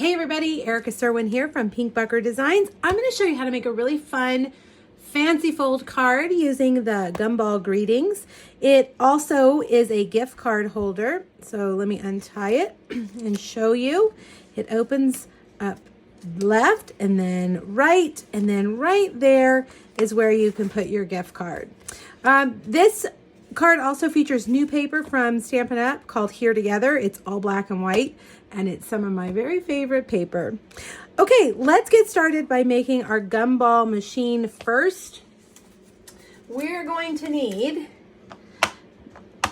Hey everybody, Erica Serwin here from Pink Bucker Designs. I'm going to show you how to make a really fun fancy fold card using the Gumball greetings. It also is a gift card holder. So let me untie it and show you. It opens up left and then right there is where you can put your gift card. This card also features new paper from Stampin' Up! Called Here Together. It's all black and white, and it's some of my very favorite paper. Okay, let's get started by making our gumball machine first. We're going to need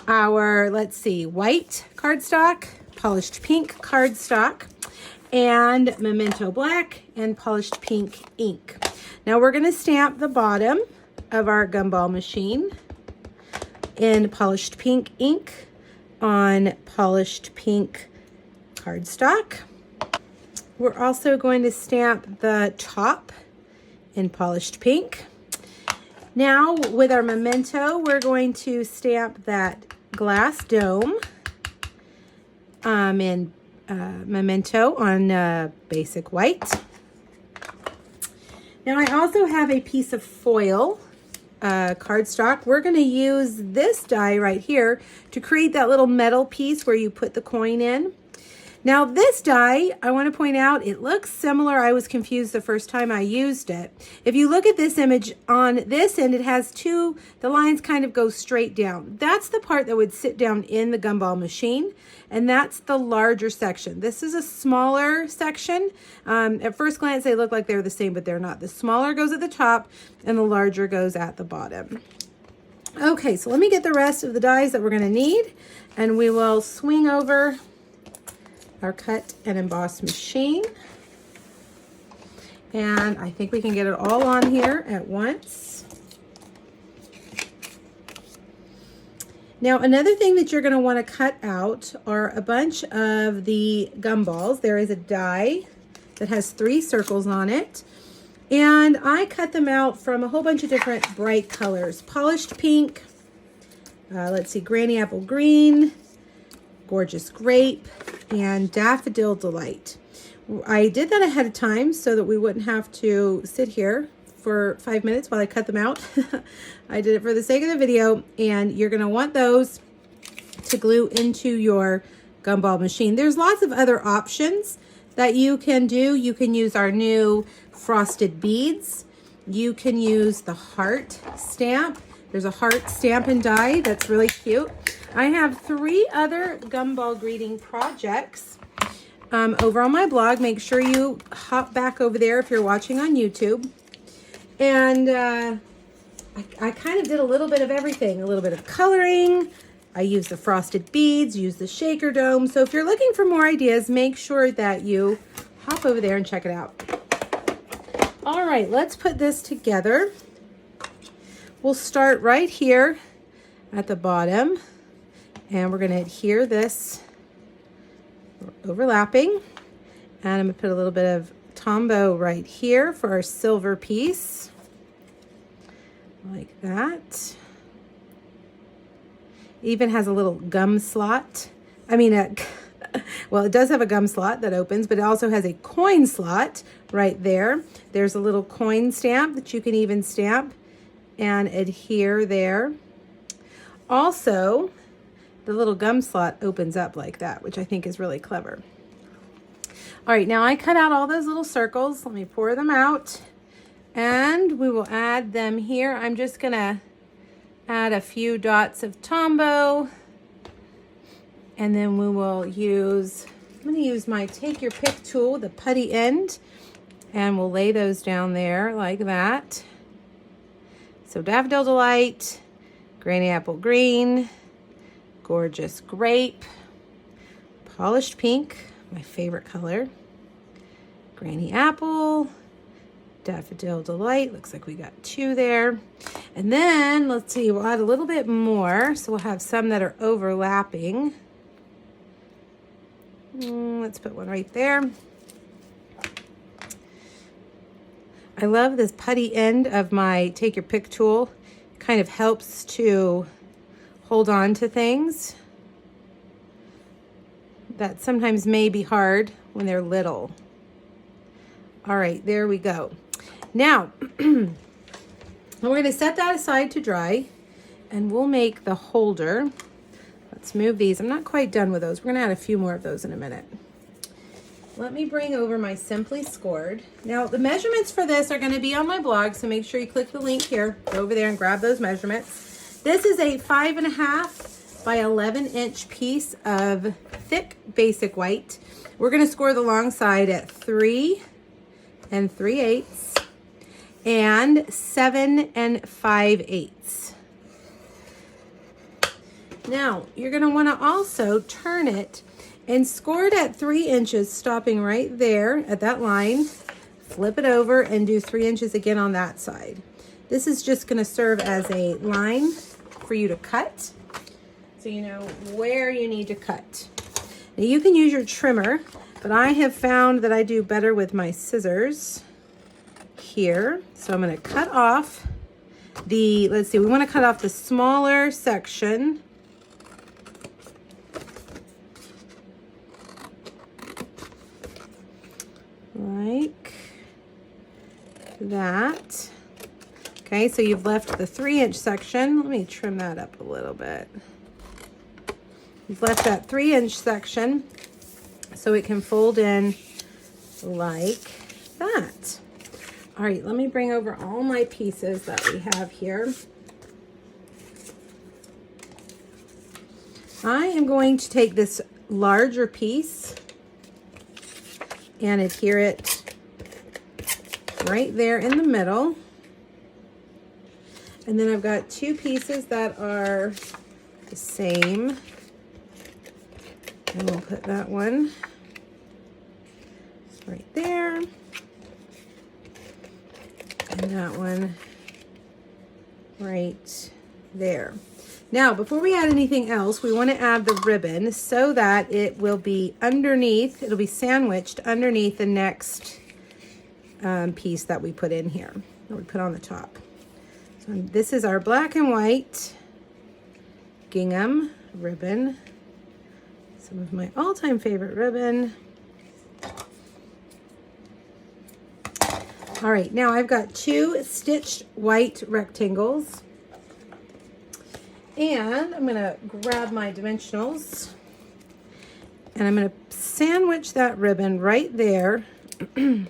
our, let's see, white cardstock, polished pink cardstock, and Memento black and polished pink ink. Now we're going to stamp the bottom of our gumball machine in polished pink ink on polished pink cardstock. We're also going to stamp the top in polished pink. Now with our Memento, we're going to stamp that glass dome in Memento on basic white. Now I also have a piece of foil cardstock. We're going to use this die right here to create that little metal piece where you put the coin in. Now this die, I want to point out, it looks similar. I was confused the first time I used it. If you look at this image, on this end it has the lines kind of go straight down. That's the part that would sit down in the gumball machine, and that's the larger section. This is a smaller section. At first glance they look like they're the same, but they're not. The smaller goes at the top and the larger goes at the bottom. Okay, so let me get the rest of the dies that we're going to need, and we will swing over our cut and emboss machine. And I think we can get it all on here at once. Now, another thing that you're going to want to cut out are a bunch of the gumballs. There is a die that has 3 circles on it. And I cut them out from a whole bunch of different bright colors. Polished pink, let's see, Granny Apple Green, Gorgeous Grape, and Daffodil Delight. I did that ahead of time so that we wouldn't have to sit here for 5 minutes while I cut them out. I did it for the sake of the video, and you're going to want those to glue into your gumball machine. There's lots of other options that you can do. You can use our new frosted beads. You can use the heart stamp. There's a heart stamp and die that's really cute. I have 3 other gumball greeting projects over on my blog. Make sure you hop back over there if you're watching on YouTube. And I kind of did a little bit of everything. A little bit of coloring. I used the frosted beads, used the shaker dome. So if you're looking for more ideas, make sure that you hop over there and check it out. All right, let's put this together. We'll start right here at the bottom. And we're going to adhere this overlapping. And I'm going to put a little bit of Tombow right here for our silver piece. Like that. It even has a little gum slot. Well, it does have a gum slot that opens, but it also has a coin slot right there. There's a little coin stamp that you can even stamp and adhere there. Also, the little gum slot opens up like that, which I think is really clever. All right, now I cut out all those little circles. Let me pour them out, and we will add them here. I'm just gonna add a few dots of Tombow, and then we will I'm gonna use my Take Your Pick tool, the putty end, and we'll lay those down there like that. So Daffodil Delight, Granny Apple Green, Gorgeous Grape, Polished Pink, my favorite color, Granny Apple, Daffodil Delight. Looks like we got 2 there. And then, let's see, we'll add a little bit more. So we'll have some that are overlapping. Let's put one right there. I love this putty end of my Take Your Pick tool. It kind of helps to hold on to things that sometimes may be hard when they're little. All right, there we go. Now, we're going to set that aside to dry, and we'll make the holder. Let's move these. I'm not quite done with those. We're going to add a few more of those in a minute. Let me bring over my Simply Scored. Now, the measurements for this are going to be on my blog, so make sure you click the link here. Go over there and grab those measurements. This is a 5.5 by 11-inch piece of thick basic white. We're going to score the long side at 3 3/8 and 7 5/8. Now, you're going to want to also turn it and score it at 3 inches, stopping right there at that line. Flip it over and do 3 inches again on that side. This is just going to serve as a line for you to cut, so you know where you need to cut. Now, you can use your trimmer, but I have found that I do better with my scissors here. So I'm going to cut off the, let's see, we want to cut off the smaller section. Like that. Okay, so you've left the 3-inch section. Let me trim that up a little bit. You've left that 3-inch section so it can fold in like that. All right, let me bring over all my pieces that we have here. I am going to take this larger piece and adhere it right there in the middle. And then I've got 2 pieces that are the same. And we'll put that one right there. And that one right there. Now, before we add anything else, we want to add the ribbon so that it will be underneath, it'll be sandwiched underneath the next piece that we put in here, that we put on the top. So this is our black and white gingham ribbon. Some of my all-time favorite ribbon. All right, now I've got 2 stitched white rectangles. And I'm going to grab my dimensionals. And I'm going to sandwich that ribbon right there. And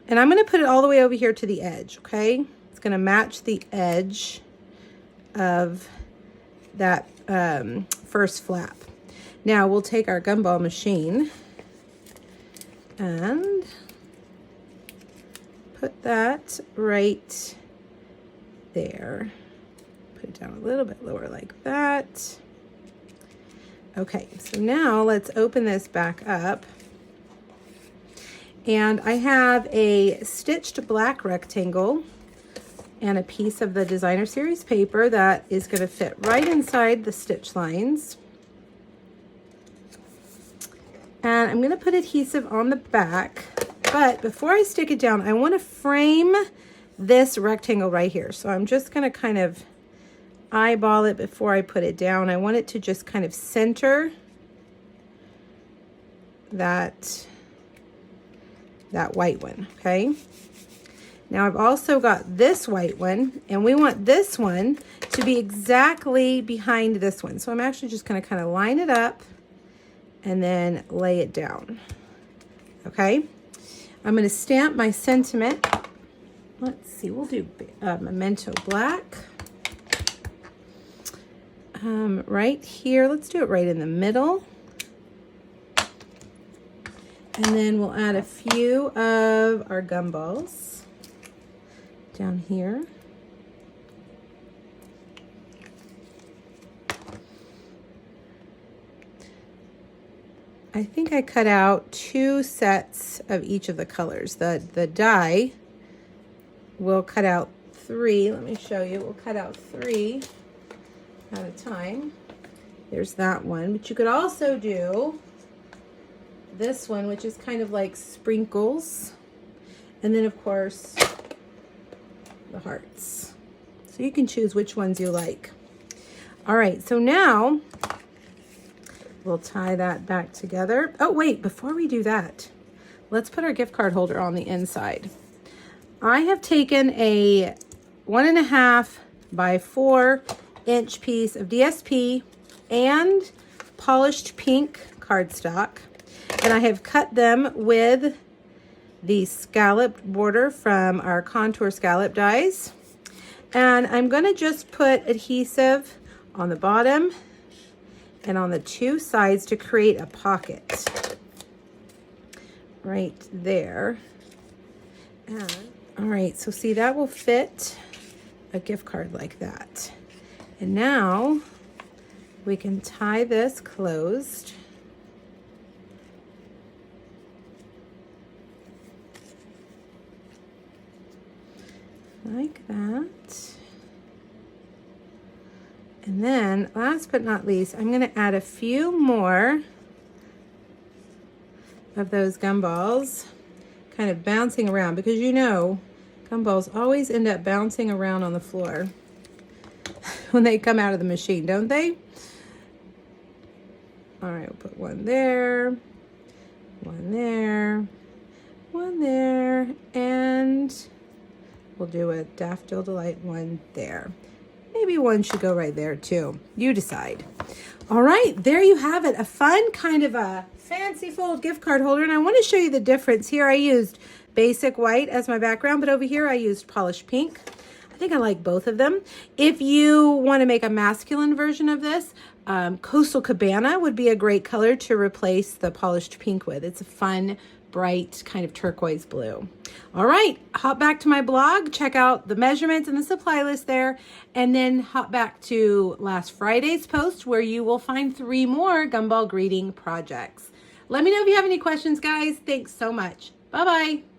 I'm going to put it all the way over here to the edge, okay? It's going to match the edge of that first flap. Now we'll take our gumball machine and put that right there. Put it down a little bit lower like that. Okay, so now let's open this back up. And I have a stitched black rectangle and a piece of the Designer Series paper that is going to fit right inside the stitch lines. And I'm going to put adhesive on the back, but before I stick it down, I want to frame this rectangle right here. So I'm just going to kind of eyeball it before I put it down. I want it to just kind of center that white one, okay? Now I've also got this white one, and we want this one to be exactly behind this one. So I'm actually just going to kind of line it up and then lay it down, okay? I'm going to stamp my sentiment. Let's see, we'll do Memento Black. Right here, let's do it right in the middle. And then we'll add a few of our gumballs down here. I think I cut out 2 sets of each of the colors. The die will cut out 3. Let me show you. We'll cut out 3 at a time. There's that one. But you could also do this one, which is kind of like sprinkles. And then, of course, the hearts. So you can choose which ones you like. All right, so now we'll tie that back together. Oh, wait, before we do that, let's put our gift card holder on the inside. I have taken a 1.5 by 4 inch piece of DSP and polished pink cardstock, and I have cut them with the scalloped border from our contour scallop dies. And I'm going to just put adhesive on the bottom and on the 2 sides to create a pocket right there. And all right, so see, that will fit a gift card like that. And now we can tie this closed. Like that. And then, last but not least, I'm going to add a few more of those gumballs, kind of bouncing around, because you know gumballs always end up bouncing around on the floor when they come out of the machine, don't they? All right, we'll put one there, one there, one there, and we'll do a Daffodil Delight one there. Maybe one should go right there too. You decide. All right, there you have it. A fun kind of a fancy fold gift card holder. And I want to show you the difference. Here I used basic white as my background, but over here I used polished pink. I think I like both of them. If you want to make a masculine version of this, Coastal Cabana would be a great color to replace the polished pink with. It's a fun, bright kind of turquoise blue. All right, hop back to my blog, check out the measurements and the supply list there, and then hop back to last Friday's post where you will find 3 more gumball greeting projects. Let me know if you have any questions, guys. Thanks so much. Bye-bye.